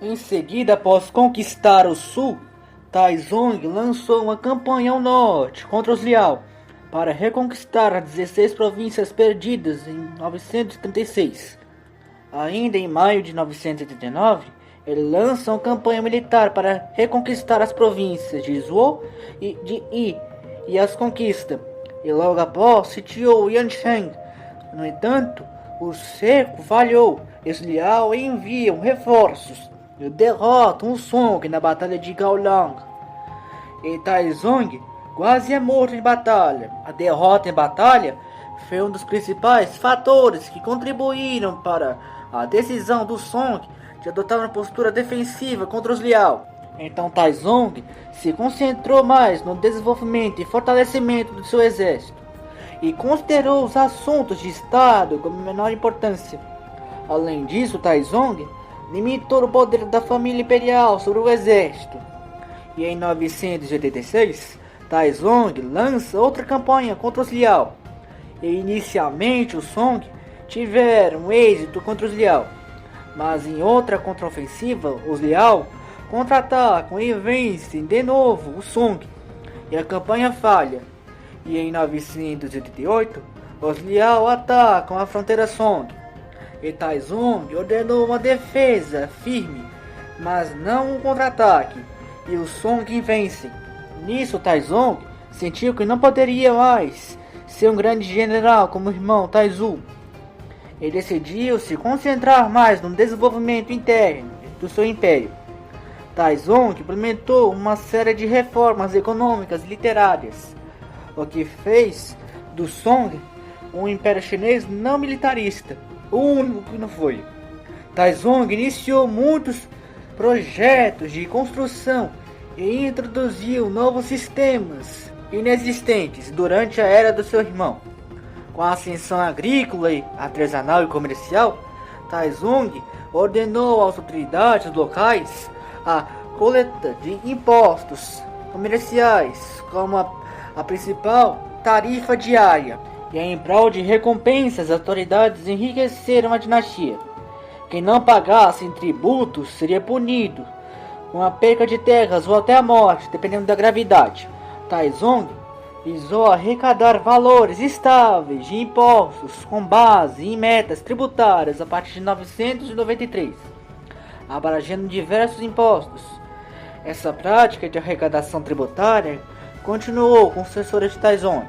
Em seguida, após conquistar o sul, Taizong lançou uma campanha ao norte contra os Liao para reconquistar as 16 províncias perdidas em 936. Ainda em maio de 989, ele lança uma campanha militar para reconquistar as províncias de Zhuo e de Yi e as conquista, e logo após sitiou Yancheng. No entanto, o cerco falhou, e os Liao enviam reforços e derrotam o Song na Batalha de Gaolang. E Taizong quase é morto em batalha. A derrota em batalha foi um dos principais fatores que contribuíram para a decisão do Song de adotar uma postura defensiva contra os Liao. Então Taizong se concentrou mais no desenvolvimento e fortalecimento do seu exército e considerou os assuntos de Estado como menor importância. Além disso, Taizong limitou o poder da família imperial sobre o exército. E em 986, Taizong lança outra campanha contra os Liao. E inicialmente os Song tiveram êxito contra os Liao, mas em outra contraofensiva os Liao contra-atacam e vencem de novo o Song, e a campanha falha. E em 988 os Liao atacam a fronteira Song, e Taizong ordenou uma defesa firme, mas não um contra-ataque, e os Song vencem. Nisso Taizong sentiu que não poderia mais ser um grande general como o irmão Taizu. Ele decidiu se concentrar mais no desenvolvimento interno do seu império. Taizong implementou uma série de reformas econômicas e literárias, o que fez do Song um império chinês não militarista, o único que não foi. Taizong iniciou muitos projetos de construção e introduziu novos sistemas inexistentes durante a era do seu irmão. Com a ascensão agrícola, artesanal e comercial, Taizong ordenou às autoridades locais a coleta de impostos comerciais como a principal tarifa diária, e em prol de recompensas as autoridades enriqueceram a dinastia. Quem não pagasse tributos seria punido com a perca de terras ou até a morte, dependendo da gravidade. Taizong visou arrecadar valores estáveis de impostos com base em metas tributárias a partir de 993, abrangendo diversos impostos. Essa prática de arrecadação tributária continuou com os sucessores de Taizong.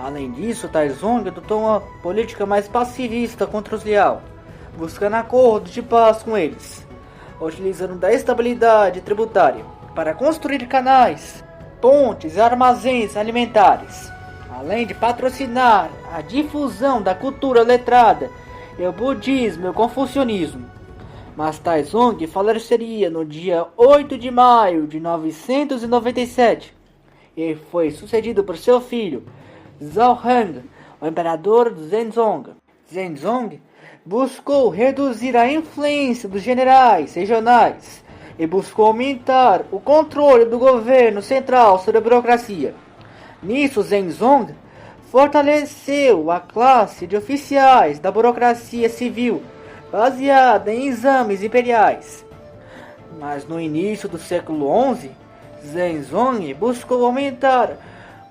Além disso, Taizong adotou uma política mais pacifista contra os Liao, buscando acordos de paz com eles, utilizando da estabilidade tributária para construir canais, pontes e armazéns alimentares, além de patrocinar a difusão da cultura letrada e o budismo e o confucionismo. Mas Taizong faleceria no dia 8 de maio de 997 e foi sucedido por seu filho, Zhao Heng, o imperador Zhenzong. Zhenzong buscou reduzir a influência dos generais regionais e buscou aumentar o controle do governo central sobre a burocracia. Nisso, Zhenzong fortaleceu a classe de oficiais da burocracia civil, baseada em exames imperiais. Mas no início do século XI, Zhenzong buscou aumentar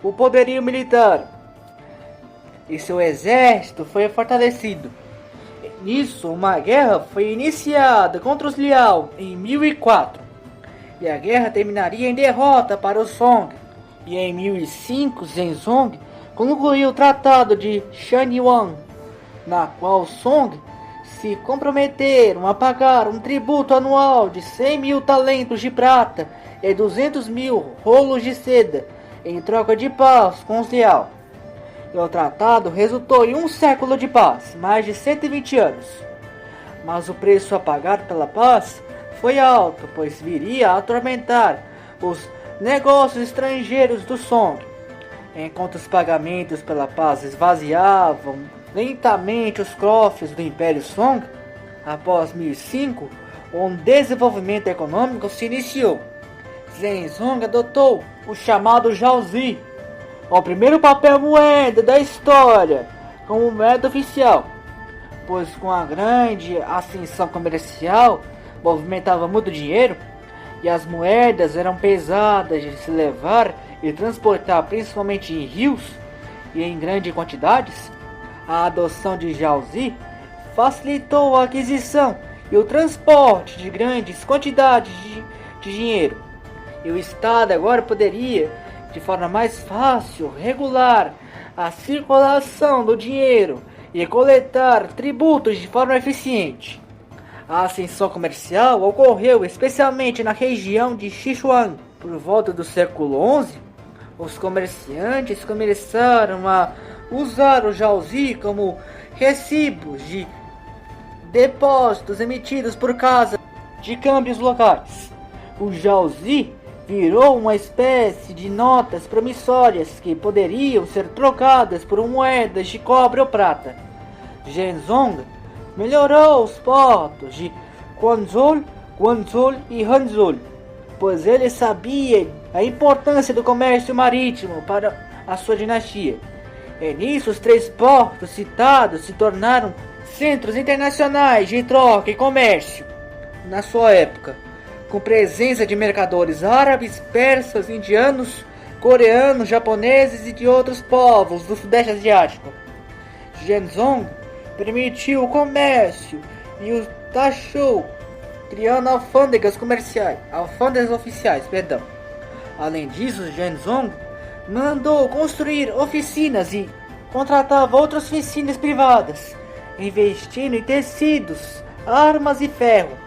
o poderio militar e seu exército foi fortalecido. Nisso, uma guerra foi iniciada contra os Liao em 1004, e a guerra terminaria em derrota para os Song. E em 1005, Zhenzong concluiu o Tratado de Shanyuan, na qual os Song se comprometeram a pagar um tributo anual de 100.000 talentos de prata e 200.000 rolos de seda em troca de paz com os Liao. E o tratado resultou em um século de paz, mais de 120 anos. Mas o preço a pagar pela paz foi alto, pois viria a atormentar os negócios estrangeiros do Song. Enquanto os pagamentos pela paz esvaziavam lentamente os cofres do Império Song, após 1005, um desenvolvimento econômico se iniciou. Zhenzong adotou o chamado Jiaozi, o primeiro papel moeda da história como moeda oficial, pois com a grande ascensão comercial, movimentava muito dinheiro e as moedas eram pesadas de se levar e transportar, principalmente em rios e em grandes quantidades, a adoção de Jiaozi facilitou a aquisição e o transporte de grandes quantidades de dinheiro. E o Estado agora poderia, de forma mais fácil, regular a circulação do dinheiro e coletar tributos de forma eficiente. A ascensão comercial ocorreu especialmente na região de Sichuan. Por volta do século XI, os comerciantes começaram a usar o Jiaozi como recibos de depósitos emitidos por casas de câmbios locais. O Jiaozi virou uma espécie de notas promissórias que poderiam ser trocadas por moedas de cobre ou prata. Zhenzong melhorou os portos de Guangzhou, Guangzhou e Hanzhou, pois ele sabia a importância do comércio marítimo para a sua dinastia. E nisso os 3 portos citados se tornaram centros internacionais de troca e comércio na sua época, com presença de mercadores árabes, persas, indianos, coreanos, japoneses e de outros povos do Sudeste Asiático. Zhenzong permitiu o comércio e o taxou, criando alfândegas oficiais. Além disso, Zhenzong mandou construir oficinas e contratava outras oficinas privadas, investindo em tecidos, armas e ferro,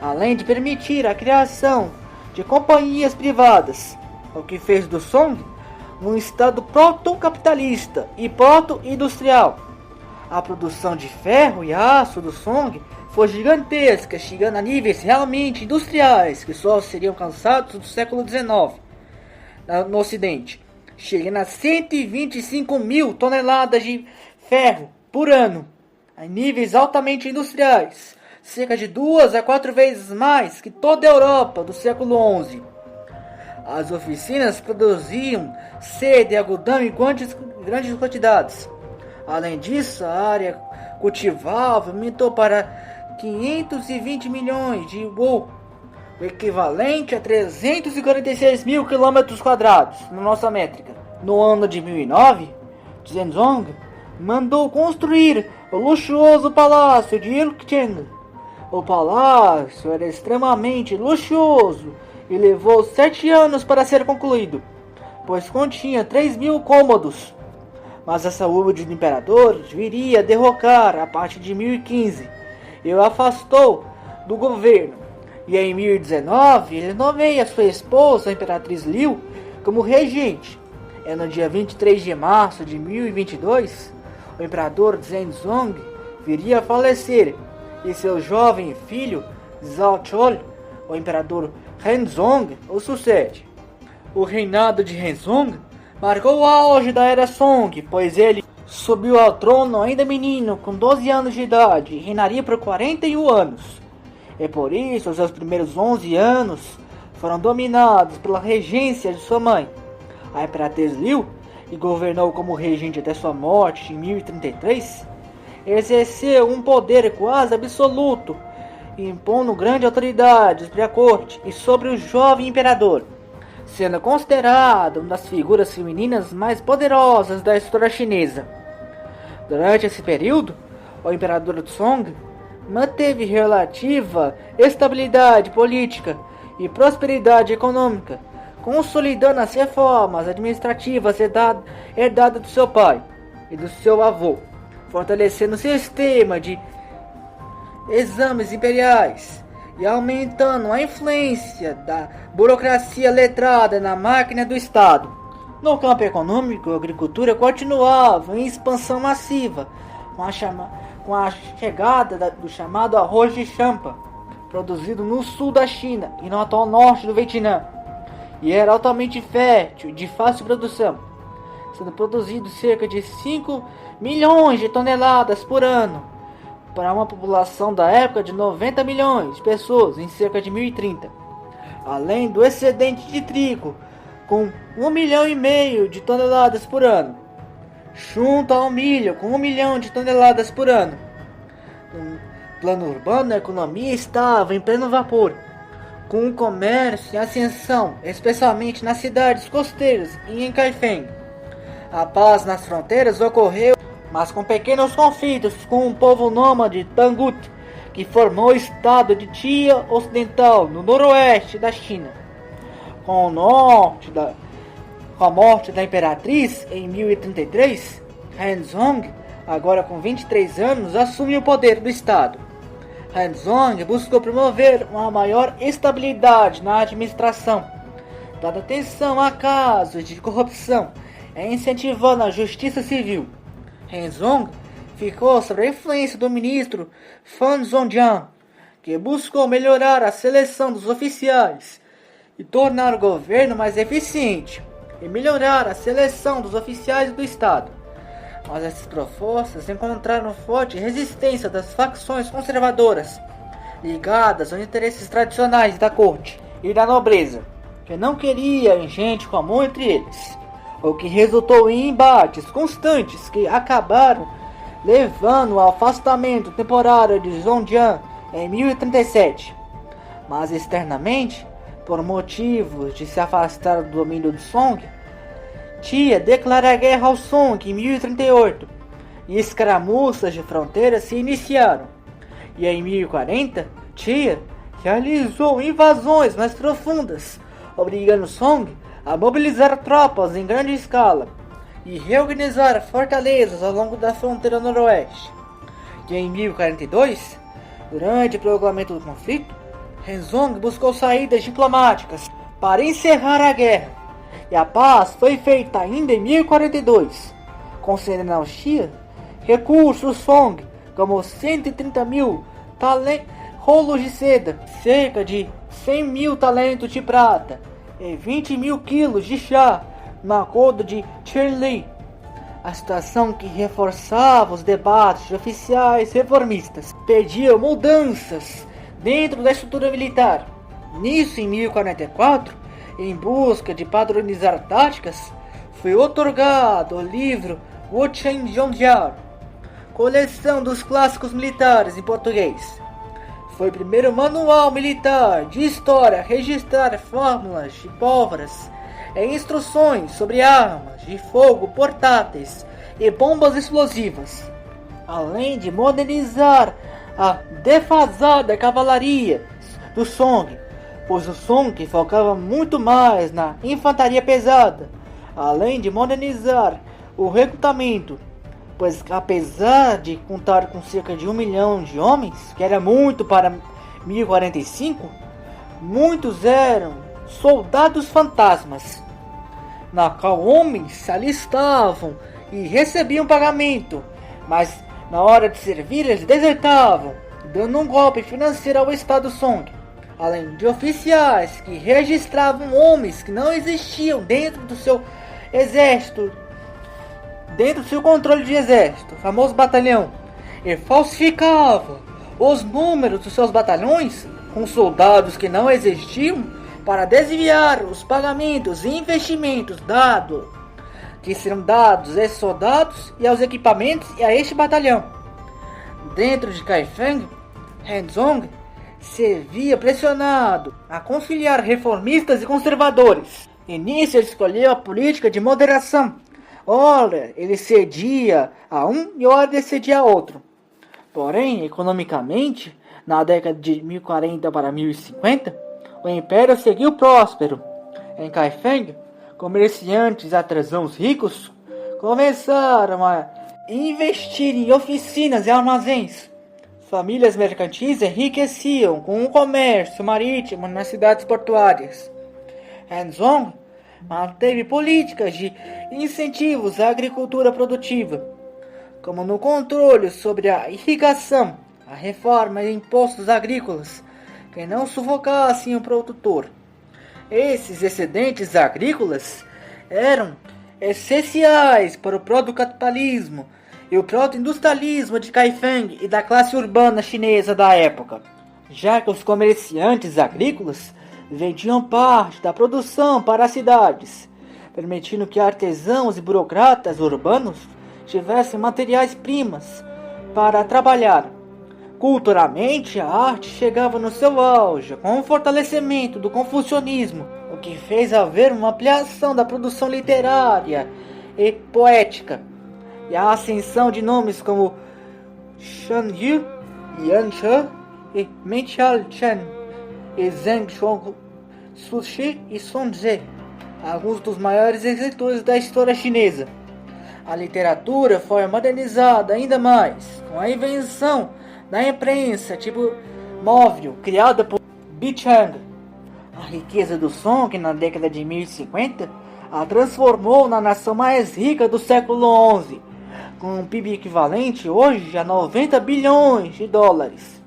além de permitir a criação de companhias privadas, o que fez do Song um estado proto-capitalista e proto-industrial. A produção de ferro e aço do Song foi gigantesca, chegando a níveis realmente industriais que só seriam alcançados no século XIX no Ocidente, chegando a 125 mil toneladas de ferro por ano, a níveis altamente industriais, cerca de 2 a 4 vezes mais que toda a Europa do século XI. As oficinas produziam seda e algodão em grandes quantidades. Além disso, a área cultivável aumentou para 520 milhões de wu, o equivalente a 346 mil quilômetros quadrados na nossa métrica. No ano de 1009, Zhenzong mandou construir o luxuoso palácio de Yilcheng. O palácio era extremamente luxuoso e levou 7 anos para ser concluído, pois continha 3.000 cômodos. Mas a saúde do imperador viria a derrocar a partir de 1015 e o afastou do governo. E em 1019 ele nomeia sua esposa, a imperatriz Liu, como regente. É no dia 23 de março de 1022, o imperador Zhenzong viria a falecer e seu jovem filho Zhao Chol, o imperador Renzong, o sucede. O reinado de Renzong marcou o auge da era Song, pois ele subiu ao trono ainda menino, com 12 anos de idade, e reinaria por 41 anos. E por isso, os seus primeiros 11 anos foram dominados pela regência de sua mãe, a imperatriz Liu, que governou como regente até sua morte em 1033, exerceu um poder quase absoluto, impondo grande autoridade sobre a corte e sobre o jovem imperador, sendo considerado uma das figuras femininas mais poderosas da história chinesa. Durante esse período, o imperador Song manteve relativa estabilidade política e prosperidade econômica, consolidando as reformas administrativas herdadas do seu pai e do seu avô, fortalecendo o sistema de exames imperiais e aumentando a influência da burocracia letrada na máquina do Estado. No campo econômico, a agricultura continuava em expansão massiva, com a chegada do chamado arroz de champa, produzido no sul da China e no atual norte do Vietnã, e era altamente fértil e de fácil produção, sendo produzido cerca de 5 milhões de toneladas por ano, para uma população da época de 90 milhões de pessoas em cerca de 1030, além do excedente de trigo, com 1,5 milhão de toneladas por ano, junto ao milho, com 1 milhão de toneladas por ano. plano urbano, a economia estava em pleno vapor, com o comércio em ascensão, especialmente nas cidades costeiras e em Kaifeng. A paz nas fronteiras ocorreu, mas com pequenos conflitos com o povo nômade Tangut, que formou o estado de Tia Ocidental, no noroeste da China. Com a morte da imperatriz em 1033, Henzong, agora com 23 anos, assumiu o poder do estado. Henzong buscou promover uma maior estabilidade na administração, dando atenção a casos de corrupção e incentivando a justiça civil. Henzong ficou sob a influência do ministro Fan Zhongjiang, que buscou melhorar a seleção dos oficiais e tornar o governo mais eficiente e melhorar a seleção dos oficiais do Estado. Mas essas propostas encontraram forte resistência das facções conservadoras, ligadas aos interesses tradicionais da corte e da nobreza, que não queriam gente comum entre eles, o que resultou em embates constantes que acabaram levando ao afastamento temporário de Zhongjiang em 1037. Mas externamente, por motivos de se afastar do domínio do Song, Tia declara guerra ao Song em 1038, e escaramuças de fronteira se iniciaram. E em 1040, Tia realizou invasões mais profundas, obrigando Song a mobilizar tropas em grande escala e reorganizar fortalezas ao longo da fronteira noroeste. E em 1042, durante o prolongamento do conflito, Henzong buscou saídas diplomáticas para encerrar a guerra, e a paz foi feita ainda em 1042, concedendo ao Xia recursos Song, como 130 mil rolos de seda, cerca de 100 mil talentos de prata e 20 mil quilos de chá, no acordo de Chenli, a situação que reforçava os debates de oficiais reformistas pediam mudanças dentro da estrutura militar. Nisso, em 1044, em busca de padronizar táticas, foi otorgado o livro Wuchen Zhongjiao, coleção dos clássicos militares em português. Foi o primeiro manual militar de história a registrar fórmulas de pólvoras e instruções sobre armas de fogo portáteis e bombas explosivas, além de modernizar a defasada cavalaria do Song, pois o Song focava muito mais na infantaria pesada, além de modernizar o recrutamento, pois apesar de contar com cerca de 1 milhão de homens, que era muito para 1045, muitos eram soldados fantasmas, na qual homens se alistavam e recebiam pagamento, mas na hora de servir eles desertavam, dando um golpe financeiro ao Estado Song, além de oficiais que registravam homens que não existiam dentro do seu exército, dentro do seu controle de exército, o famoso batalhão, e falsificavam os números dos seus batalhões com soldados que não existiam para desviar os pagamentos e investimentos que serão dados a esses soldados e aos equipamentos e a este batalhão. Dentro de Kaifeng, Henzong se via pressionado a conciliar reformistas e conservadores. E nisso ele escolheu a política de moderação. Ora ele cedia a um e ora ele cedia a outro. Porém, economicamente, na década de 1040 para 1050, o império seguiu próspero. Em Kaifeng, comerciantes e artesãos ricos começaram a investir em oficinas e armazéns. Famílias mercantis enriqueciam com o comércio marítimo nas cidades portuárias. Henzong manteve políticas de incentivos à agricultura produtiva, como no controle sobre a irrigação, a reforma de impostos agrícolas, que não sufocassem o produtor. Esses excedentes agrícolas eram essenciais para o proto-capitalismo e o proto-industrialismo de Kaifeng e da classe urbana chinesa da época, já que os comerciantes agrícolas vendiam parte da produção para as cidades, permitindo que artesãos e burocratas urbanos tivessem matérias-primas para trabalhar. Culturalmente, a arte chegava no seu auge com o fortalecimento do confucionismo, o que fez haver uma ampliação da produção literária e poética, e a ascensão de nomes como Shan Yu, Yan She e Menqiao Chen, e Zheng Sushi e Sun Tze, alguns dos maiores escritores da história chinesa. A literatura foi modernizada ainda mais com a invenção da imprensa tipo móvel, criada por Bichang. A riqueza do Song na década de 1050 a transformou na nação mais rica do século XI, com um PIB equivalente hoje a 90 bilhões de dólares.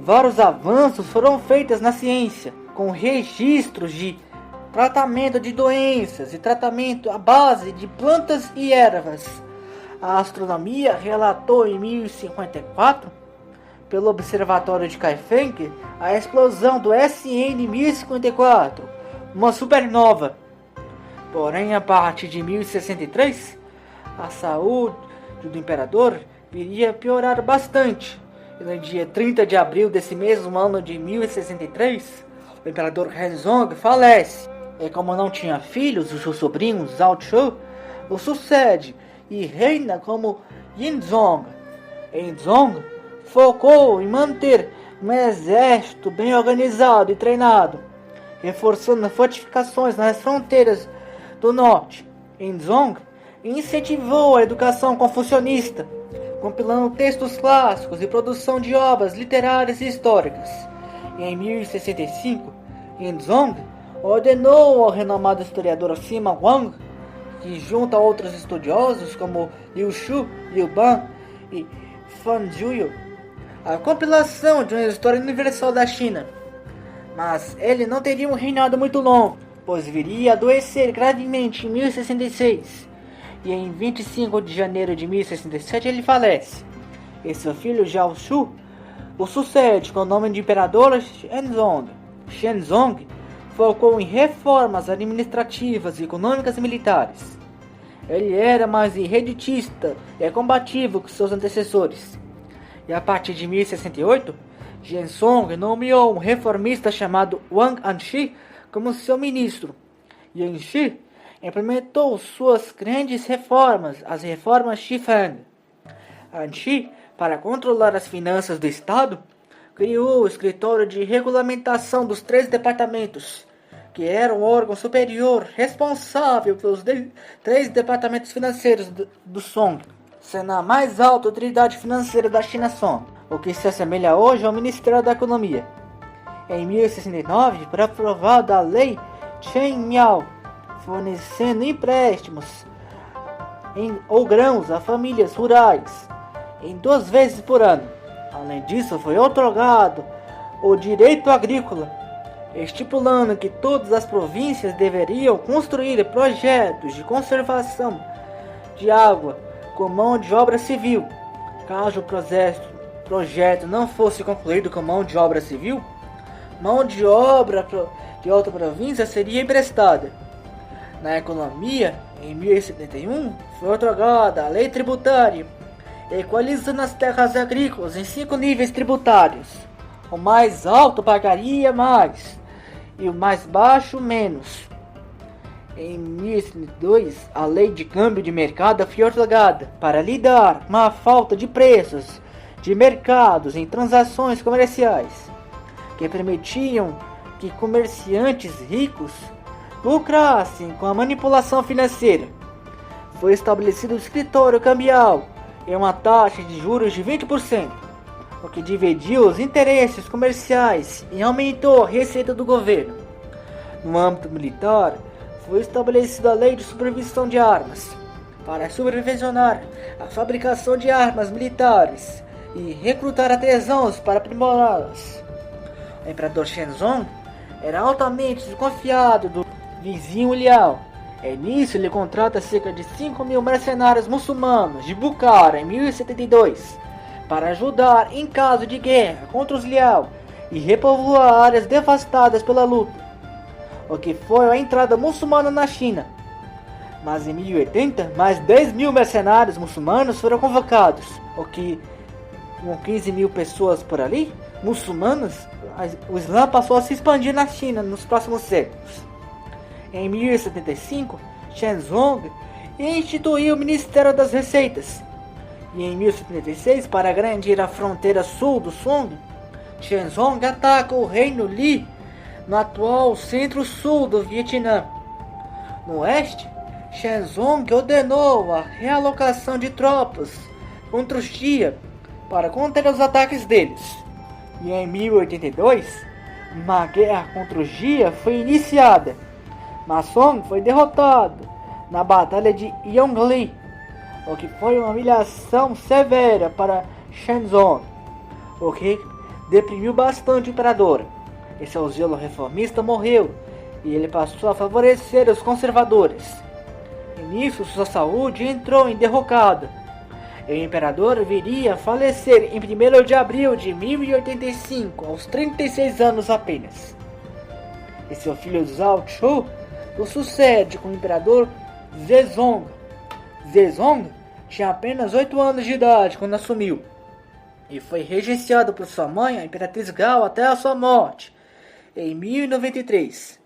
Vários avanços foram feitos na ciência, com registros de tratamento de doenças e tratamento à base de plantas e ervas. A astronomia relatou em 1054, pelo Observatório de Kaifeng, a explosão do SN 1054, uma supernova. Porém, a partir de 1063, a saúde do imperador viria a piorar bastante. E no dia 30 de abril desse mesmo ano de 1063, o imperador Renzong falece. E como não tinha filhos, o seu sobrinho Zhao Chu o sucede e reina como Yinzong. Yinzong focou em manter um exército bem organizado e treinado, reforçando fortificações nas fronteiras do norte. Yinzong incentivou a educação confucionista, compilando textos clássicos e produção de obras literárias e históricas. E em 1065, Yinzong ordenou ao renomado historiador Sima Wang, que junto a outros estudiosos como Liu Shu, Liu Ban e Fan Zhuyu, a compilação de uma história universal da China. Mas ele não teria um reinado muito longo, pois viria a adoecer gravemente em 1066, e em 25 de janeiro de 1067 ele falece, e seu filho Zhao Shu o sucede com o nome de imperador Shenzong. Shenzong focou em reformas administrativas, econômicas e militares. Ele era mais irreditista e combativo que seus antecessores. E a partir de 1068, Shenzong nomeou um reformista chamado Wang Anshi como seu ministro. E Anshi implementou suas grandes reformas, as reformas Shifang. Anshi, para controlar as finanças do Estado, criou o escritório de regulamentação dos 3 departamentos, que era um órgão superior responsável pelos 3 departamentos financeiros do Song, sendo a mais alta autoridade financeira da China Song, o que se assemelha hoje ao Ministério da Economia. Em 1069, foi aprovada a Lei Chen Miao, fornecendo empréstimos ou grãos a famílias rurais em 2 vezes por ano. Além disso, foi outorgado o direito agrícola, estipulando que todas as províncias deveriam construir projetos de conservação de água com mão de obra civil. Caso o projeto não fosse concluído com mão de obra civil, mão de obra de outra província seria emprestada. Na economia, em 1071, foi outorgada a lei tributária, equalizando as terras agrícolas em 5 níveis tributários. O mais alto pagaria mais e o mais baixo menos. Em 1002, a lei de câmbio de mercado foi outorgada para lidar com a falta de preços de mercados em transações comerciais, que permitiam que comerciantes ricos lucrassem com a manipulação financeira. Foi estabelecido o escritório cambial em uma taxa de juros de 20%, o que dividiu os interesses comerciais e aumentou a receita do governo. No âmbito militar, foi estabelecida a Lei de Supervisão de Armas, para supervisionar a fabricação de armas militares e recrutar artesãos para aprimorá-las. O imperador Shenzong era altamente desconfiado do vizinho Liao. Nisso, ele contrata cerca de 5.000 mercenários muçulmanos de Bukhara em 1072 para ajudar em caso de guerra contra os Liao e repovoar áreas devastadas pela luta, o que foi a entrada muçulmana na China. Mas em 1080, mais 10.000 mercenários muçulmanos foram convocados, o que com 15 mil pessoas por ali, muçulmanas, o Islã passou a se expandir na China nos próximos séculos. Em 1075, Shenzong instituiu o Ministério das Receitas. E em 1076, para agrandir a fronteira sul do Song, Shenzong ataca o reino Li no atual centro-sul do Vietnã. No oeste, Shenzong ordenou a realocação de tropas contra os Jia para conter os ataques deles. E em 1082, uma guerra contra os Jia foi iniciada, mas Song foi derrotado na Batalha de Yongle, o que foi uma humilhação severa para Shenzong, o que deprimiu bastante o imperador. E seu zelo reformista morreu, e ele passou a favorecer os conservadores. E nisso sua saúde entrou em derrocada. E o imperador viria a falecer em 1º de abril de 1085, aos 36 anos apenas. E seu filho Zhao Chu o sucede como imperador Zezong. Zezong tinha apenas 8 anos de idade quando assumiu, e foi regenciado por sua mãe, a Imperatriz Gao, até a sua morte, em 1093.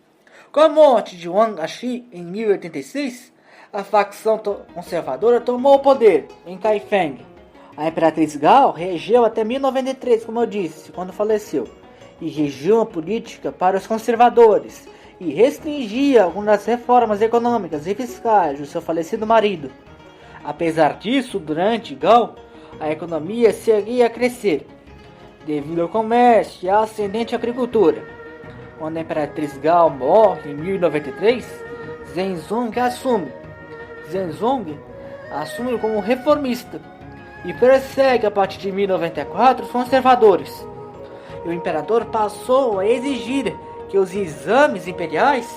Com a morte de Wang Ashi em 1086, a facção conservadora tomou o poder em Kaifeng. A Imperatriz Gao regeu até 1093, como eu disse, quando faleceu, e regiu uma política para os conservadores, e restringia algumas reformas econômicas e fiscais do seu falecido marido. Apesar disso, durante Gao, a economia seguia a crescer, devido ao comércio e à ascendente agricultura. Quando a Imperatriz Gao morre em 1093, Zhenzong assume. Zhenzong assume como reformista e persegue a partir de 1094 os conservadores. E o imperador passou a exigir que os exames imperiais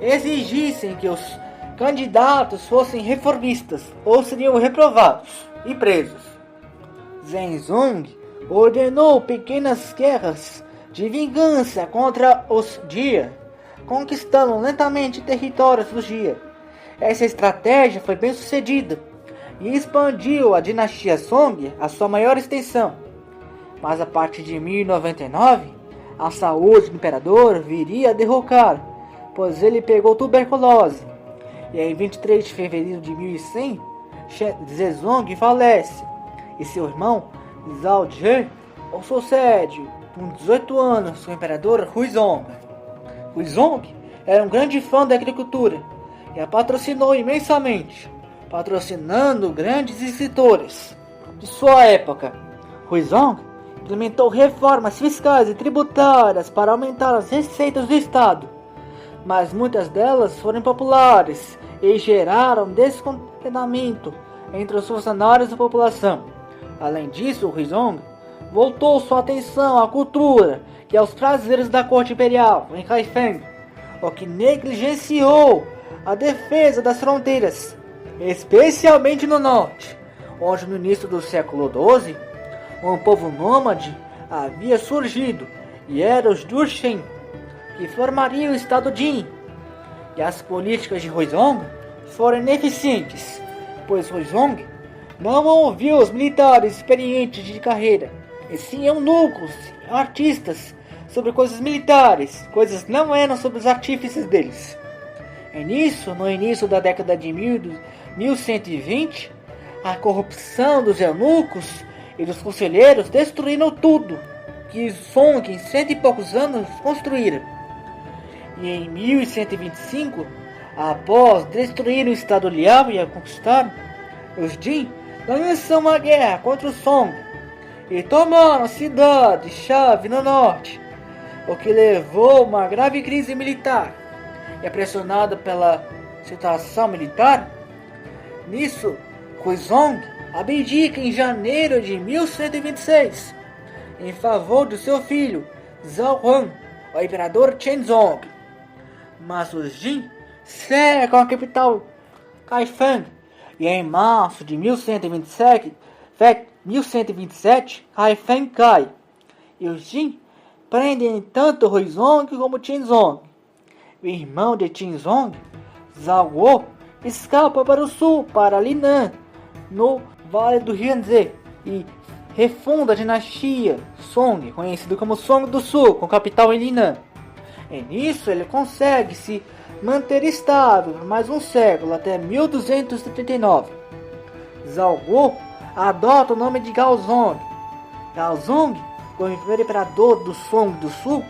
exigissem que os candidatos fossem reformistas ou seriam reprovados e presos. Zhenzong ordenou pequenas guerras de vingança contra os Jia, conquistando lentamente territórios dos Jia. Essa estratégia foi bem sucedida e expandiu a dinastia Song à sua maior extensão. Mas a partir de 1099, a saúde do imperador viria a derrocar, pois ele pegou tuberculose. E em 23 de fevereiro de 1100, Zezong falece, e seu irmão Zhao Jie o sucede com 18 anos com o imperador Huizong. Huizong era um grande fã da agricultura e a patrocinou imensamente, patrocinando grandes escritores de sua época. Huizong implementou reformas fiscais e tributárias para aumentar as receitas do Estado, mas muitas delas foram impopulares e geraram descontentamento entre os funcionários da população. Além disso, Huizong voltou sua atenção à cultura e aos prazeres da corte imperial em Kaifeng, o que negligenciou a defesa das fronteiras, especialmente no norte, onde no início do século XII, um povo nômade havia surgido, e eram os Durshen, que formariam o estado Jin. E as políticas de Huizong foram ineficientes, pois Huizong não ouviu os militares experientes de carreira, e sim eunucos, artistas, sobre coisas militares, coisas não eram sobre os artífices deles. E nisso, no início da década de 1120, a corrupção dos eunucos e dos conselheiros destruíram tudo que Song em 100 e poucos anos construíram. E em 1125, após destruir o estado Liao e a conquistar, os Jin lançam uma guerra contra os Song e tomaram a cidade-chave no norte, o que levou a uma grave crise militar. E pressionado pela situação militar, nisso, Huizong abdica em janeiro de 1126 em favor do seu filho Zhao Huan, o imperador Chenzong. Mas os Jin cercam a capital Kaifeng, e em março de 1127 Kaifeng cai, e os Jin prendem tanto Huizong como Chenzong. O irmão de Chenzong, Zhao Guo, escapa para o sul, para Linan, no Vale do Yangtze, e refunda a dinastia Song, conhecido como Song do Sul, com capital em Linan. E nisso ele consegue se manter estável por mais um século, até 1239. Zhao Guo adota o nome de Gaozong. Gaozong, como primeiro imperador do Song do Sul,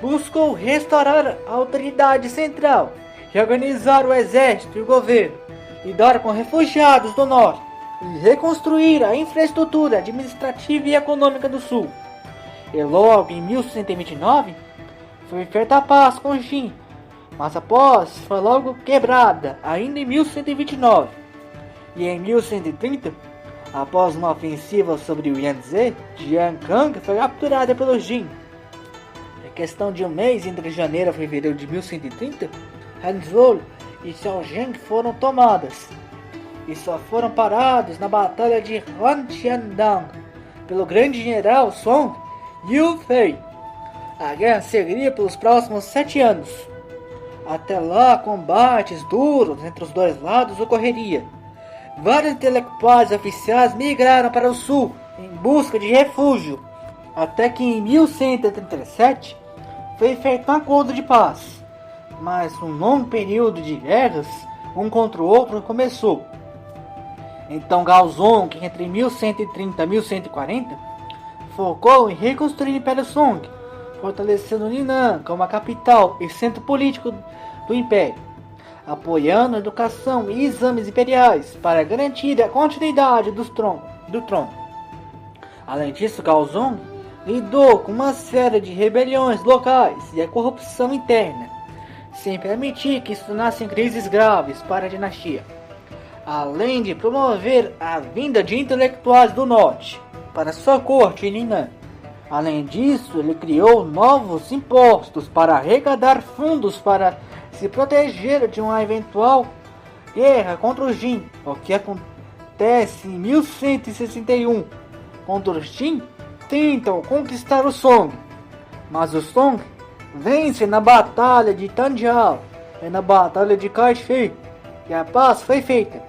buscou restaurar a autoridade central, reorganizar o exército e o governo, lidar com refugiados do norte e reconstruir a infraestrutura administrativa e econômica do sul. E logo em 1129 foi feita a paz com Jin, mas após foi logo quebrada, ainda em 1129. E em 1130, após uma ofensiva sobre o Yangtze, Jiang Kang foi capturada pelo Jin. Em questão de um mês, entre janeiro e fevereiro de 1130, Hangzhou e Xiaojing foram tomadas, e só foram parados na batalha de Huantiandang pelo grande general Song Yufei. A guerra seguiria pelos próximos 7 anos. Até lá, combates duros entre os dois lados ocorreria. Vários intelectuais e oficiais migraram para o sul em busca de refúgio, até que em 1137 foi feito um acordo de paz. Mas um longo período de guerras, um contra o outro, começou. Então Gaozong, entre 1130 e 1140, focou em reconstruir o Império Song, fortalecendo Linan como a capital e centro político do Império, apoiando a educação e exames imperiais para garantir a continuidade do trono. Além disso, Gaozong lidou com uma série de rebeliões locais e a corrupção interna, sem permitir que se tornassem crises graves para a dinastia, além de promover a vinda de intelectuais do norte para sua corte em Linan. Além disso, ele criou novos impostos para arrecadar fundos para se proteger de uma eventual guerra contra o Jin, o que acontece em 1161, quando os Jin tentam conquistar o Song, mas o Song vence na Batalha de Tanjiao e na Batalha de Kaixi, e a paz foi feita.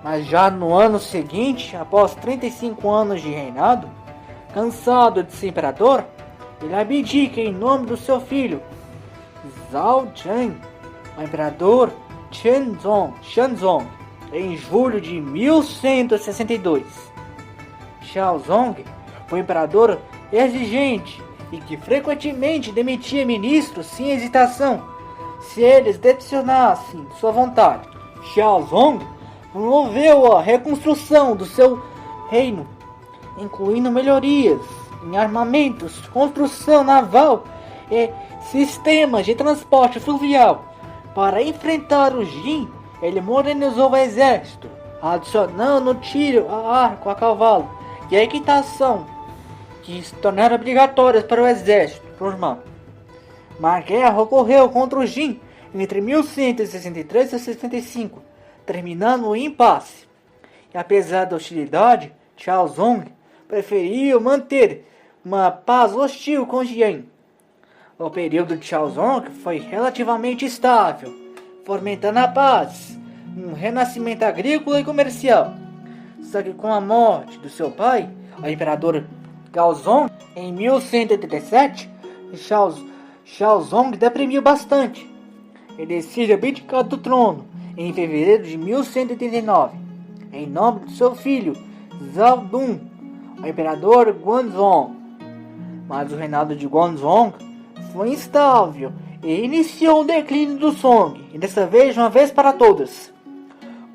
Mas já no ano seguinte, após 35 anos de reinado, cansado de ser imperador, ele abdica em nome do seu filho, Zhao Zheng, o imperador Shenzong, em julho de 1162. Xiaozong foi um imperador exigente e que frequentemente demitia ministros sem hesitação, se eles decepcionassem sua vontade. Xiaozong promoveu a reconstrução do seu reino, incluindo melhorias em armamentos, construção naval e sistemas de transporte fluvial. Para enfrentar o Jin, ele modernizou o exército, adicionando tiro a arco a cavalo e a equitação, que se tornaram obrigatórias para o exército normal. Uma guerra ocorreu contra o Jin entre 1163 e 65, terminando o impasse. E apesar da hostilidade, Xiaozong preferiu manter uma paz hostil com Jiang. O período de Xiaozong foi relativamente estável, fomentando a paz, um renascimento agrícola e comercial. Só que com a morte do seu pai, o imperador Gaozong, em 1187, Xiaozong deprimiu bastante. Ele decide abdicar do trono em fevereiro de 1189, em nome de seu filho Zhao Dun, o imperador Guanzong. Mas o reinado de Guanzong foi instável e iniciou o declínio do Song, e dessa vez, de uma vez para todas.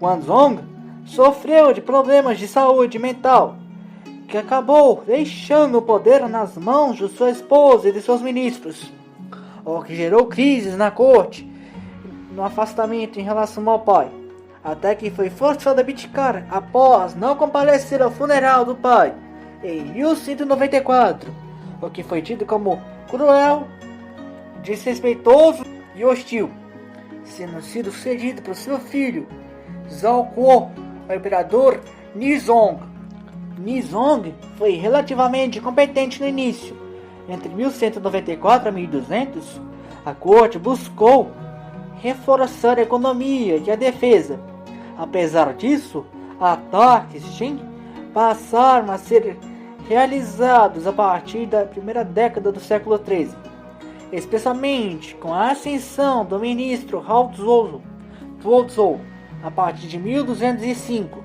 Guanzong sofreu de problemas de saúde mental, que acabou deixando o poder nas mãos de sua esposa e de seus ministros, o que gerou crises na corte, no afastamento em relação ao pai, até que foi forçado a abdicar após não comparecer ao funeral do pai em 1194, o que foi tido como cruel, desrespeitoso e hostil, sendo sido sucedido por seu filho Zhao Kuo, o imperador Nizong. Nizong foi relativamente competente no início. Entre 1194 e 1200, a corte buscou reforçar a economia e a defesa. Apesar disso, ataques Jin passaram a ser realizados a partir da primeira década do século XIII, especialmente com a ascensão do ministro Tuozhou a partir de 1205,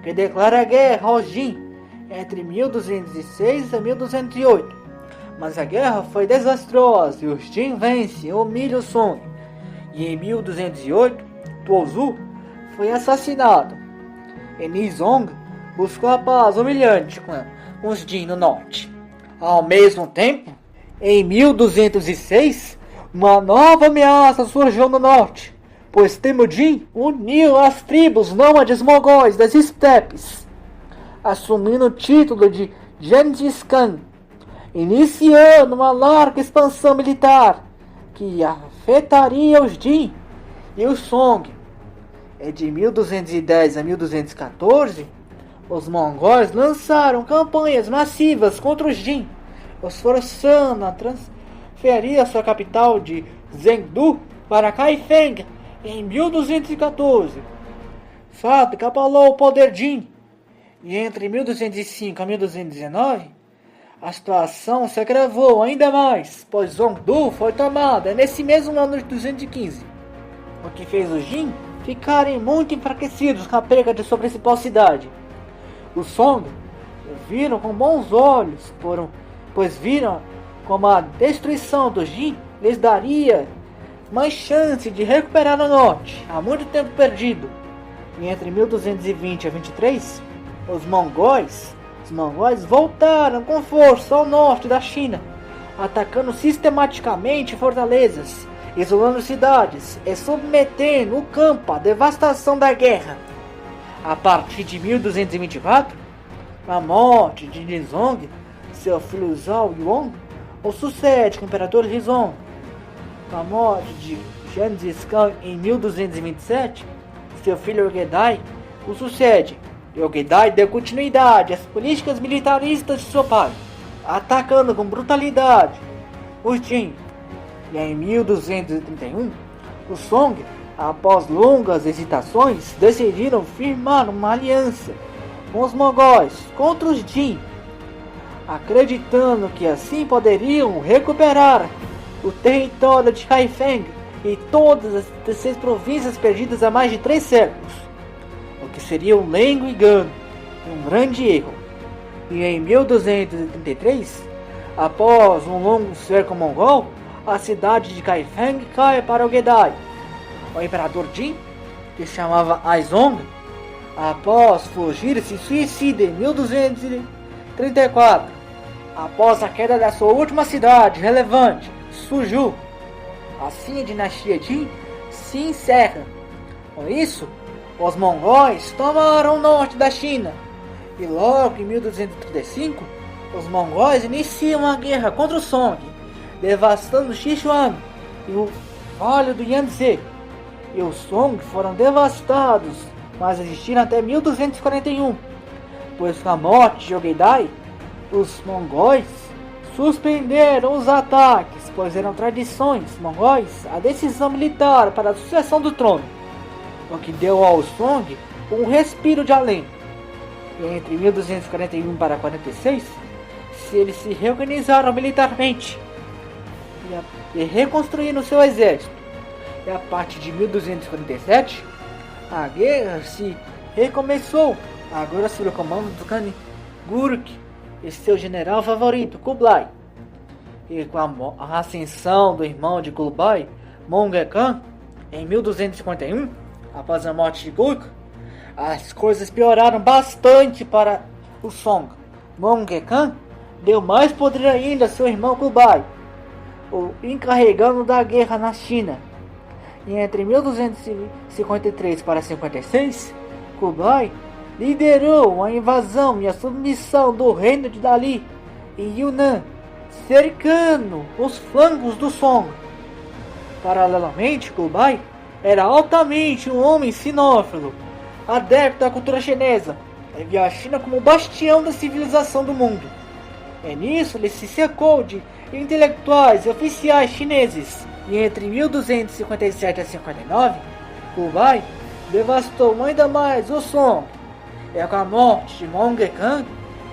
que declara guerra aos Jin entre 1206 e 1208. Mas a guerra foi desastrosa e os Jin vencem e humilham o Song. E em 1208, Tuozhou foi assassinado. E Nizong buscou a paz humilhante com os Jin no norte. Ao mesmo tempo, em 1206, uma nova ameaça surgiu no norte, pois Temujin uniu as tribos nômades mogóis das estepes, assumindo o título de Gengis Khan, iniciando uma larga expansão militar que afetaria os Jin e os Song. E de 1210 a 1214, os mongóis lançaram campanhas massivas contra os Jin, os forçando a transferir a sua capital de Zhengdu para Kaifeng em 1214. Fato que abalou o poder Jin. E entre 1205 a 1219, a situação se agravou ainda mais, pois Zhongdu foi tomada nesse mesmo ano de 215, o que fez os Jin ficarem muito enfraquecidos com a perda de sua principal cidade. Os Song viram com bons olhos, pois viram como a destruição do Jin lhes daria mais chance de recuperar o norte, há muito tempo perdido. E entre 1220 a 23, os mongóis voltaram com força ao norte da China, atacando sistematicamente fortalezas, isolando cidades e submetendo o campo à devastação da guerra. A partir de 1224, a morte de Nizong, seu filho Zhao Yuan o sucede como imperador Rizong. Com a morte de Gengis Khan em 1227, seu filho Ogedai o sucede. E Ogedai deu continuidade às políticas militaristas de seu pai, atacando com brutalidade os Jin. E em 1231, os Song, após longas hesitações, decidiram firmar uma aliança com os mongóis contra os Jin, acreditando que assim poderiam recuperar o território de Kaifeng e todas as 16 províncias perdidas há mais de 3 séculos, o que seria um lengo engano e um grande erro. E em 1233, após um longo cerco mongol, a cidade de Kaifeng cai para Ogedai. O imperador Jin, que se chamava Aizong, após fugir, se suicida em 1234, após a queda da sua última cidade relevante, Suzhou. Assim a dinastia Jin se encerra. Com isso, os mongóis tomaram o norte da China. E logo em 1235, os mongóis iniciam a guerra contra o Song, devastando Sichuan e o Vale do Yangtze. E os Song foram devastados, mas resistiram até 1241, pois com a morte de Ogedai, os mongóis suspenderam os ataques, pois eram tradições mongóis a decisão militar para a sucessão do trono, o que deu ao Song um respiro de alento. E entre 1241 para 46, eles se reorganizaram militarmente e reconstruíram seu exército. E a partir de 1247, a guerra se recomeçou, agora sob o comando do Khan Guruk e seu general favorito, Kublai. E com a ascensão do irmão de Kublai, Mongke Khan, em 1251, após a morte de Guruk, as coisas pioraram bastante para o Song. Mongke Khan deu mais poder ainda a seu irmão Kublai, o encarregando da guerra na China. E entre 1253 para 56, Kublai liderou a invasão e a submissão do reino de Dali em Yunnan, cercando os flancos do Song. Paralelamente, Kublai era altamente um homem sinófilo, adepto à cultura chinesa, e via a China como bastião da civilização do mundo. E nisso ele se cercou de intelectuais e oficiais chineses. E entre 1257 a 59, Kublai devastou ainda mais o Song é com a morte de Mongol Khan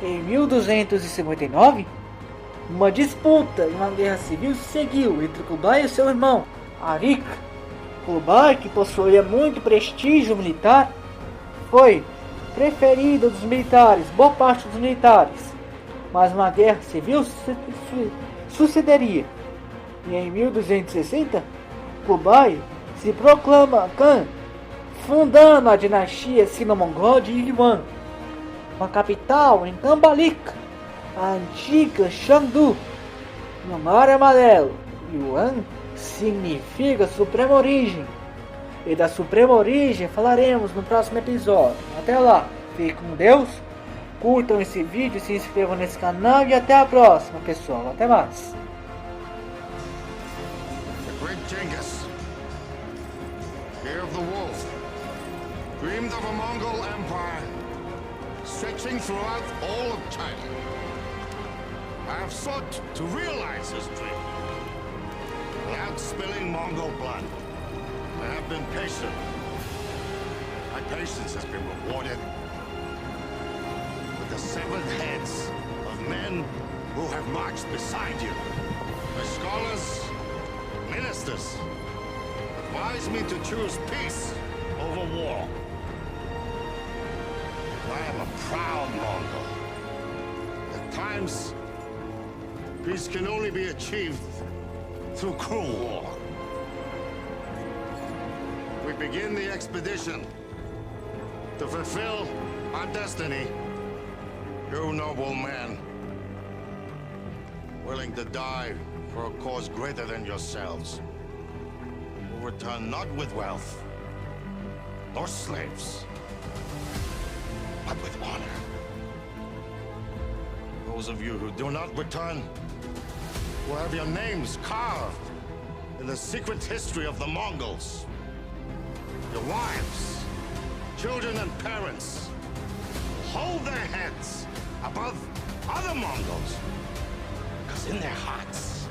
em 1259, uma disputa e uma guerra civil seguiu entre Kublai e seu irmão, Arik. Kublai, que possuía muito prestígio militar, foi preferido dos militares, boa parte dos militares, mas uma guerra civil sucederia. E em 1260, Kublai se proclama Khan, fundando a dinastia sino-mongol de Yuan, com a capital em Cambalik, a antiga Chengdu, no Mar Amarelo. Yuan significa Suprema Origem, e da Suprema Origem falaremos no próximo episódio. Até lá, fiquem com Deus, curtam esse vídeo, se inscrevam nesse canal e até a próxima, pessoal. Até mais. The great Genghis, heir of the wolf, dreamed of a Mongol empire stretching throughout all of China. I have sought to realize his dream without spilling Mongol blood. I have been patient. My patience has been rewarded with the severed heads of men who have marched beside you. My scholars, ministers, advise me to choose peace over war. I am a proud Mongol. At times, peace can only be achieved through cruel war. We begin the expedition to fulfill our destiny. You noble man, willing to die for a cause greater than yourselves, will return not with wealth, nor slaves, but with honor. Those of you who do not return will have your names carved in the secret history of the Mongols. Your wives, children, and parents hold their heads above other Mongols, because in their hearts,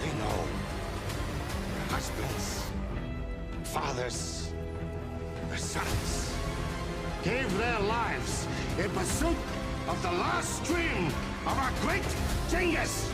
they know their husbands, fathers, their sons gave their lives in pursuit of the last dream of our great Genghis.